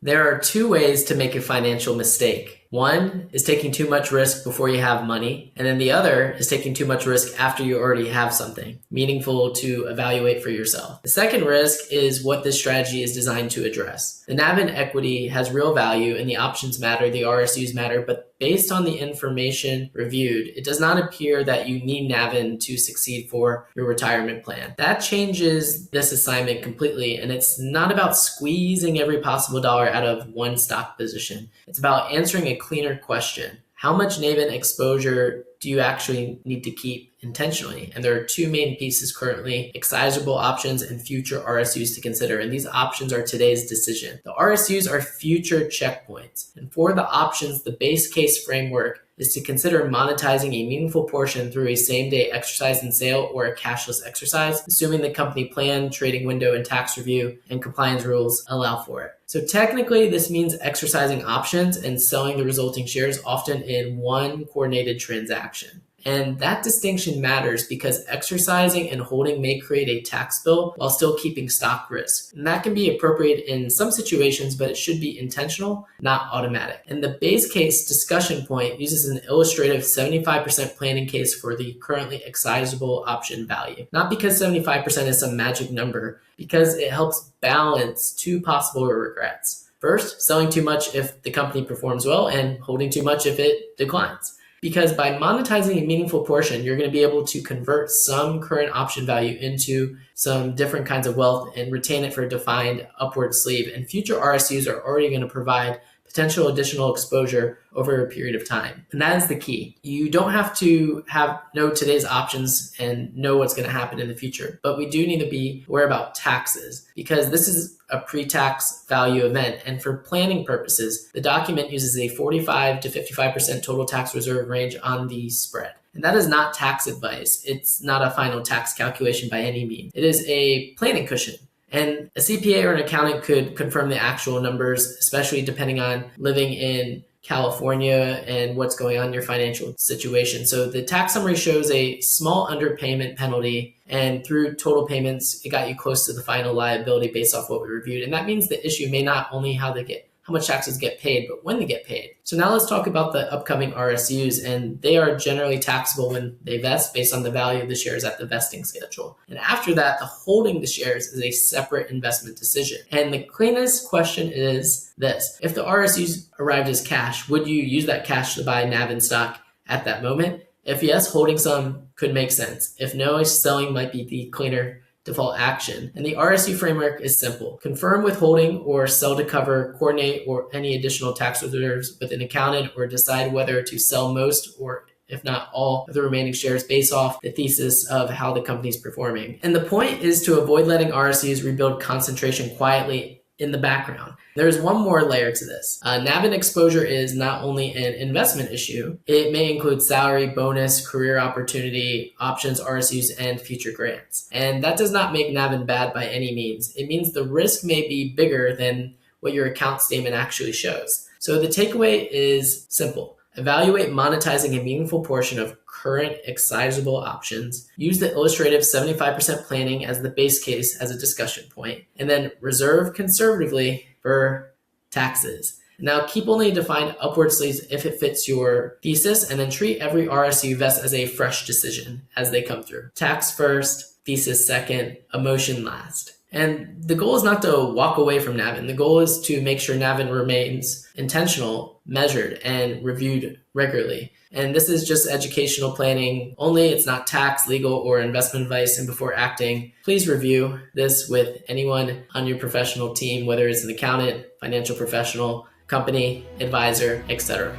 There are two ways to make a financial mistake. One is taking too much risk before you have money, and then the other is taking too much risk after you already have something meaningful to evaluate for yourself. The second risk is what this strategy is designed to address. The NAVN equity has real value and the options matter, the RSUs matter, but based on the information reviewed, it does not appear that you need NAVN to succeed for your retirement plan. That changes this assignment completely, and it's not about squeezing every possible dollar out of one stock position. It's about answering a cleaner question. How much NAVN exposure do you actually need to keep intentionally? And there are two main pieces currently: exercisable options and future RSUs to consider. And these options are today's decision. The RSUs are future checkpoints. And for the options, the base case framework is to consider monetizing a meaningful portion through a same-day exercise and sale or a cashless exercise, assuming the company plan, trading window, and tax review and compliance rules allow for it. So technically, this means exercising options and selling the resulting shares, often in one coordinated transaction. And that distinction matters because exercising and holding may create a tax bill while still keeping stock risk. And that can be appropriate in some situations, but it should be intentional, not automatic. And the base case discussion point uses an illustrative 75% planning case for the currently exercisable option value. Not because 75% is some magic number, because it helps balance two possible regrets. First, selling too much if the company performs well, and holding too much if it declines. Because by monetizing a meaningful portion, you're going to be able to convert some current option value into some different kinds of wealth and retain it for a defined upward sleeve. And future RSUs are already going to provide potential additional exposure over a period of time. And that is the key. You don't have to know today's options and know what's going to happen in the future, but we do need to be aware about taxes because this is a pre-tax value event. And for planning purposes, the document uses a 45 to 55% total tax reserve range on the spread. And that is not tax advice. It's not a final tax calculation by any means. It is a planning cushion. And a CPA or an accountant could confirm the actual numbers, especially depending on living in California and what's going on in your financial situation. So the tax summary shows a small underpayment penalty, and through total payments, it got you close to the final liability based off what we reviewed. And that means the issue may not only how much taxes get paid, but when they get paid. So now let's talk about the upcoming RSUs, and they are generally taxable when they vest based on the value of the shares at the vesting schedule. And after that, the holding the shares is a separate investment decision. And the cleanest question is this: if the RSUs arrived as cash, would you use that cash to buy NAVN stock at that moment? If yes, holding some could make sense. If no, selling might be the cleaner default action. And the RSU framework is simple: confirm withholding or sell to cover, coordinate or any additional tax reserves with an accountant, or decide whether to sell most or if not all of the remaining shares based off the thesis of how the company's performing. And the point is to avoid letting RSUs rebuild concentration quietly in the background. There's one more layer to this. NAVN exposure is not only an investment issue, it may include salary, bonus, career opportunity, options, RSUs, and future grants. And that does not make NAVN bad by any means. It means the risk may be bigger than what your account statement actually shows. So the takeaway is simple. Evaluate monetizing a meaningful portion of current exercisable options. Use the illustrative 75% planning as the base case as a discussion point, and then reserve conservatively for taxes. Now keep only defined upward sleeves if it fits your thesis, and then treat every RSU vest as a fresh decision as they come through. Tax first, thesis second, emotion last. And the goal is not to walk away from NAVN. The goal is to make sure NAVN remains intentional, measured, and reviewed regularly. And this is just educational planning only. It's not tax, legal, or investment advice. And before acting, please review this with anyone on your professional team, whether it's an accountant, financial professional, company, advisor, etc.